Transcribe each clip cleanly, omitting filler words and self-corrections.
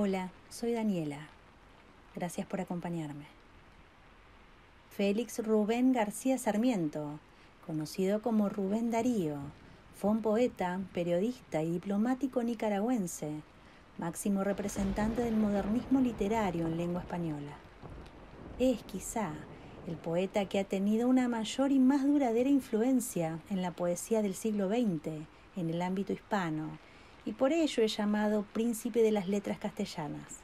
Hola, soy Daniela. Gracias por acompañarme. Félix Rubén García Sarmiento, conocido como Rubén Darío, fue un poeta, periodista y diplomático nicaragüense, máximo representante del modernismo literario en lengua española. Es, quizá, el poeta que ha tenido una mayor y más duradera influencia en la poesía del siglo XX, en el ámbito hispano, y por ello es llamado Príncipe de las Letras Castellanas.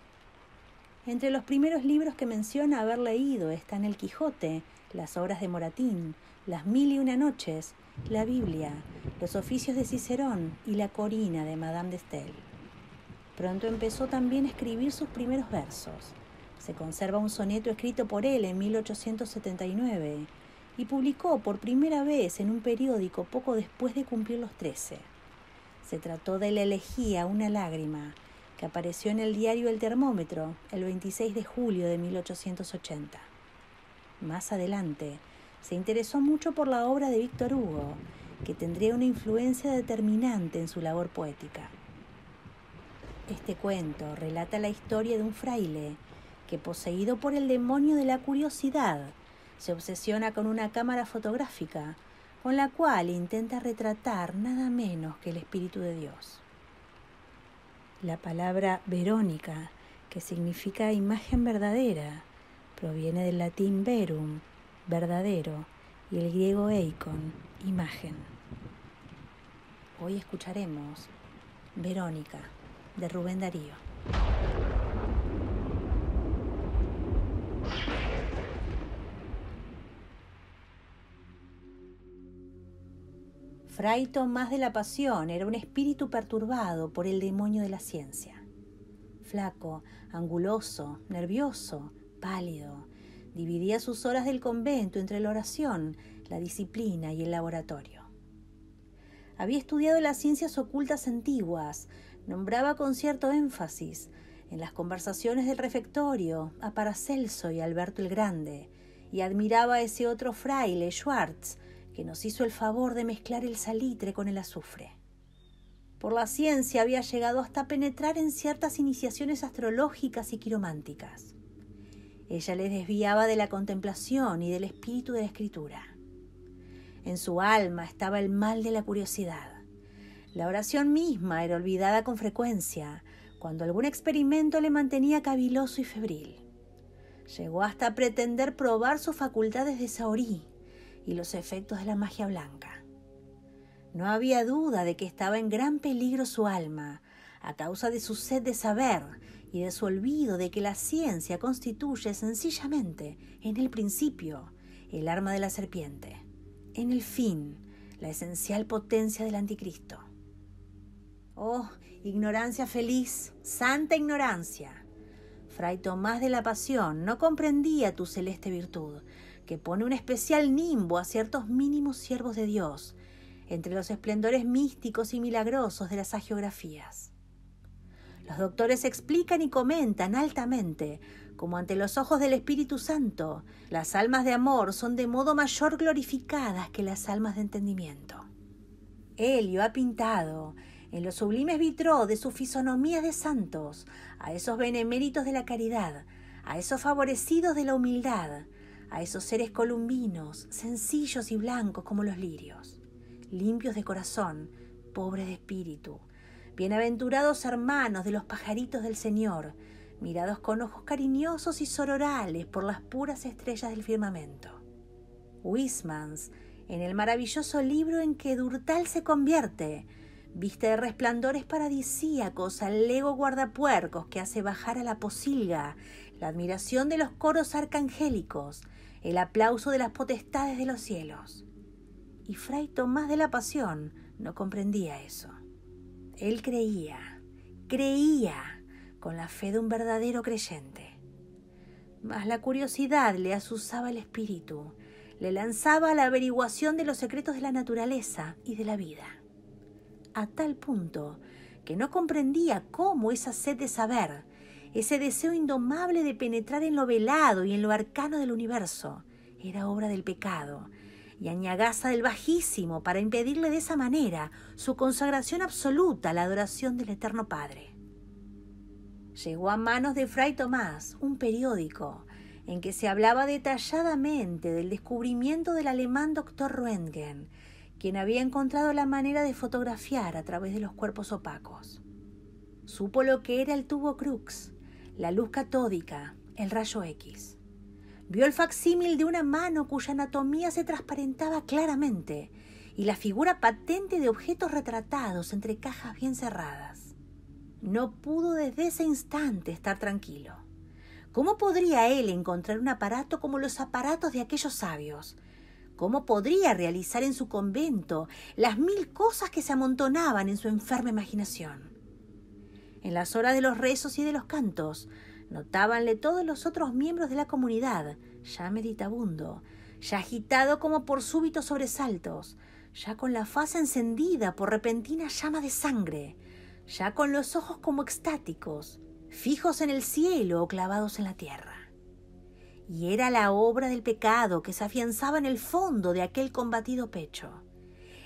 Entre los primeros libros que menciona haber leído están El Quijote, las obras de Moratín, Las Mil y Una Noches, la Biblia, los oficios de Cicerón y la Corina de Madame de Staël. Pronto empezó también a escribir sus primeros versos. Se conserva un soneto escrito por él en 1879 y publicó por primera vez en un periódico poco después de cumplir los 13. Se trató de la elegía Una lágrima, que apareció en el diario El Termómetro el 26 de julio de 1880. Más adelante, se interesó mucho por la obra de Víctor Hugo, que tendría una influencia determinante en su labor poética. Este cuento relata la historia de un fraile que, poseído por el demonio de la curiosidad, se obsesiona con una cámara fotográfica, con la cual intenta retratar nada menos que el Espíritu de Dios. La palabra Verónica, que significa imagen verdadera, proviene del latín verum, verdadero, y el griego eikon, imagen. Hoy escucharemos Verónica, de Rubén Darío. Fray Tomás de la Pasión era un espíritu perturbado por el demonio de la ciencia. Flaco, anguloso, nervioso, pálido, dividía sus horas del convento entre la oración, la disciplina y el laboratorio. Había estudiado las ciencias ocultas antiguas, nombraba con cierto énfasis en las conversaciones del refectorio a Paracelso y Alberto el Grande, y admiraba a ese otro fraile, Schwartz, que nos hizo el favor de mezclar el salitre con el azufre. Por la ciencia había llegado hasta penetrar en ciertas iniciaciones astrológicas y quirománticas. Ella les desviaba de la contemplación y del espíritu de la escritura. En su alma estaba el mal de la curiosidad. La oración misma era olvidada con frecuencia, cuando algún experimento le mantenía caviloso y febril. Llegó hasta pretender probar sus facultades de saorí y los efectos de la magia blanca. No había duda de que estaba en gran peligro su alma, a causa de su sed de saber y de su olvido de que la ciencia constituye sencillamente, en el principio, el arma de la serpiente, en el fin, la esencial potencia del anticristo. ¡Oh, ignorancia feliz, santa ignorancia! Fray Tomás de la Pasión no comprendía tu celeste virtud, que pone un especial nimbo a ciertos mínimos siervos de Dios, entre los esplendores místicos y milagrosos de las hagiografías. Los doctores explican y comentan altamente, como ante los ojos del Espíritu Santo, las almas de amor son de modo mayor glorificadas que las almas de entendimiento. Helio ha pintado, en los sublimes vitrós de sus fisonomías de santos, a esos beneméritos de la caridad, a esos favorecidos de la humildad, a esos seres columbinos, sencillos y blancos como los lirios, limpios de corazón, pobres de espíritu, bienaventurados hermanos de los pajaritos del Señor, mirados con ojos cariñosos y sororales por las puras estrellas del firmamento. Huysmans, en el maravilloso libro en que Durtal se convierte, viste de resplandores paradisíacos al lego guardapuercos que hace bajar a la posilga la admiración de los coros arcangélicos, el aplauso de las potestades de los cielos. Y Fray Tomás de la Pasión no comprendía eso. Él creía, con la fe de un verdadero creyente. Mas la curiosidad le azuzaba el espíritu, le lanzaba a la averiguación de los secretos de la naturaleza y de la vida, a tal punto que no comprendía cómo esa sed de saber, ese deseo indomable de penetrar en lo velado y en lo arcano del universo, era obra del pecado y añagaza del Bajísimo para impedirle de esa manera su consagración absoluta a la adoración del Eterno Padre. Llegó a manos de Fray Tomás un periódico en que se hablaba detalladamente del descubrimiento del alemán doctor Röntgen, quien había encontrado la manera de fotografiar a través de los cuerpos opacos. Supo lo que era el tubo Crux, la luz catódica, el rayo X. Vio el facsímil de una mano cuya anatomía se transparentaba claramente y la figura patente de objetos retratados entre cajas bien cerradas. No pudo desde ese instante estar tranquilo. ¿Cómo podría él encontrar un aparato como los aparatos de aquellos sabios? ¿Cómo podría realizar en su convento las 1000 cosas que se amontonaban en su enferma imaginación? En las horas de los rezos y de los cantos, notábanle todos los otros miembros de la comunidad, ya meditabundo, ya agitado como por súbitos sobresaltos, ya con la faz encendida por repentinas llamas de sangre, ya con los ojos como extáticos, fijos en el cielo o clavados en la tierra. Y era la obra del pecado que se afianzaba en el fondo de aquel combatido pecho,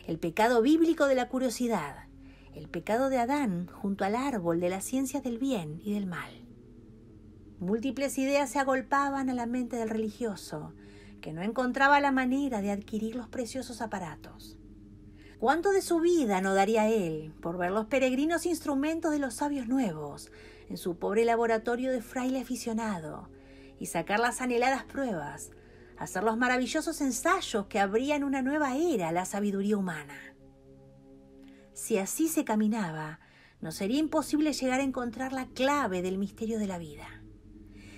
el pecado bíblico de la curiosidad, el pecado de Adán junto al árbol de las ciencias del bien y del mal. Múltiples ideas se agolpaban a la mente del religioso, que no encontraba la manera de adquirir los preciosos aparatos. ¿Cuánto de su vida no daría él por ver los peregrinos instrumentos de los sabios nuevos en su pobre laboratorio de fraile aficionado y sacar las anheladas pruebas, hacer los maravillosos ensayos que abrían una nueva era a la sabiduría humana? Si así se caminaba, no sería imposible llegar a encontrar la clave del misterio de la vida.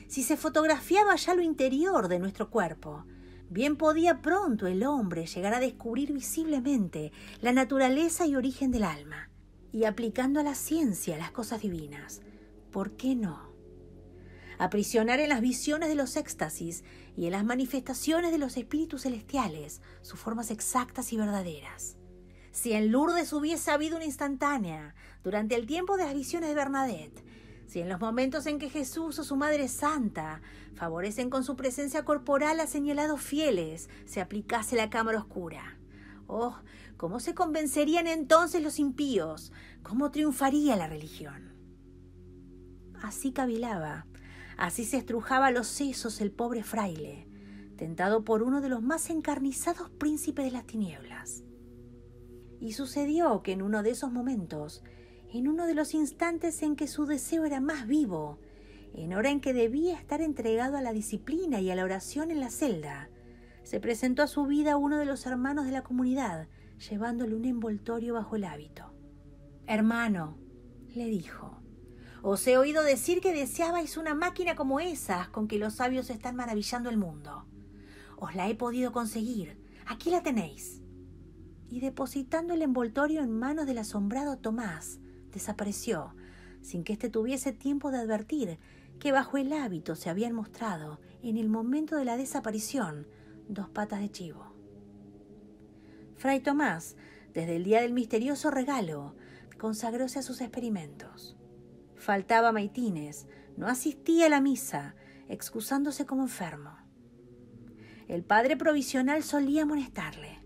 Si se fotografiaba ya lo interior de nuestro cuerpo, bien podía pronto el hombre llegar a descubrir visiblemente la naturaleza y origen del alma, y aplicando a la ciencia las cosas divinas. ¿Por qué no? Aprisionar en las visiones de los éxtasis y en las manifestaciones de los espíritus celestiales sus formas exactas y verdaderas. Si en Lourdes hubiese habido una instantánea durante el tiempo de las visiones de Bernadette, si en los momentos en que Jesús o su Madre Santa favorecen con su presencia corporal a señalados fieles, se aplicase la cámara oscura. ¡Oh! ¿Cómo se convencerían entonces los impíos? ¿Cómo triunfaría la religión? Así cavilaba, así se estrujaba los sesos el pobre fraile, tentado por uno de los más encarnizados príncipes de las tinieblas. Y sucedió que en uno de esos momentos, en uno de los instantes en que su deseo era más vivo, en hora en que debía estar entregado a la disciplina y a la oración en la celda, se presentó a su vida uno de los hermanos de la comunidad, llevándole un envoltorio bajo el hábito. «Hermano», le dijo, «os he oído decir que deseabais una máquina como esas con que los sabios están maravillando el mundo. Os la he podido conseguir. Aquí la tenéis». Y depositando el envoltorio en manos del asombrado Tomás, desapareció, sin que éste tuviese tiempo de advertir que bajo el hábito se habían mostrado, en el momento de la desaparición, 2 patas de chivo. Fray Tomás, desde el día del misterioso regalo, consagróse a sus experimentos. Faltaba a maitines, no asistía a la misa, excusándose como enfermo. El padre provisional solía amonestarle,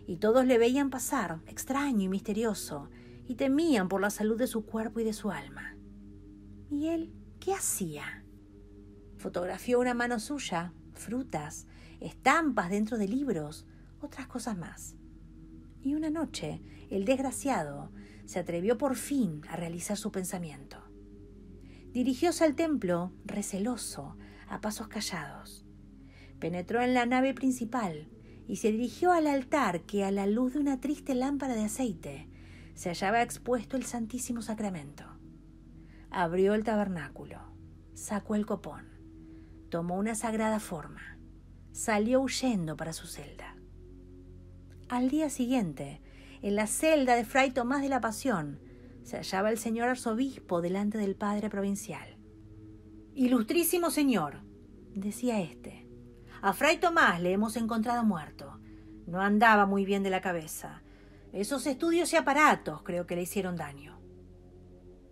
y todos le veían pasar, extraño y misterioso, y temían por la salud de su cuerpo y de su alma. ¿Y él qué hacía? Fotografió una mano suya, frutas, estampas dentro de libros, otras cosas más. Y una noche, el desgraciado se atrevió por fin a realizar su pensamiento. Dirigióse al templo, receloso, a pasos callados. Penetró en la nave principal y se dirigió al altar que, a la luz de una triste lámpara de aceite, se hallaba expuesto el Santísimo Sacramento. Abrió el tabernáculo, sacó el copón, tomó una sagrada forma, salió huyendo para su celda. Al día siguiente, en la celda de Fray Tomás de la Pasión, se hallaba el señor arzobispo delante del padre provincial. «Ilustrísimo señor», decía éste, «a Fray Tomás le hemos encontrado muerto. No andaba muy bien de la cabeza. Esos estudios y aparatos creo que le hicieron daño».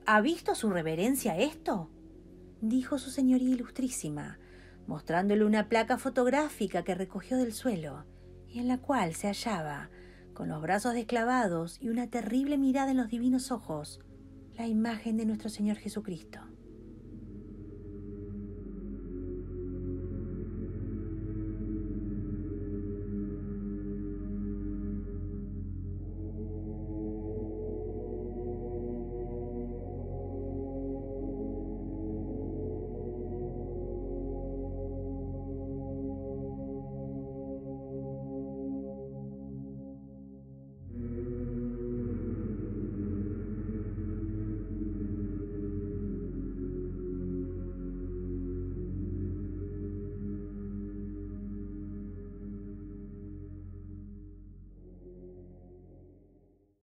«¿Ha visto su reverencia esto?», dijo su señoría ilustrísima, mostrándole una placa fotográfica que recogió del suelo y en la cual se hallaba, con los brazos desclavados y una terrible mirada en los divinos ojos, la imagen de nuestro Señor Jesucristo.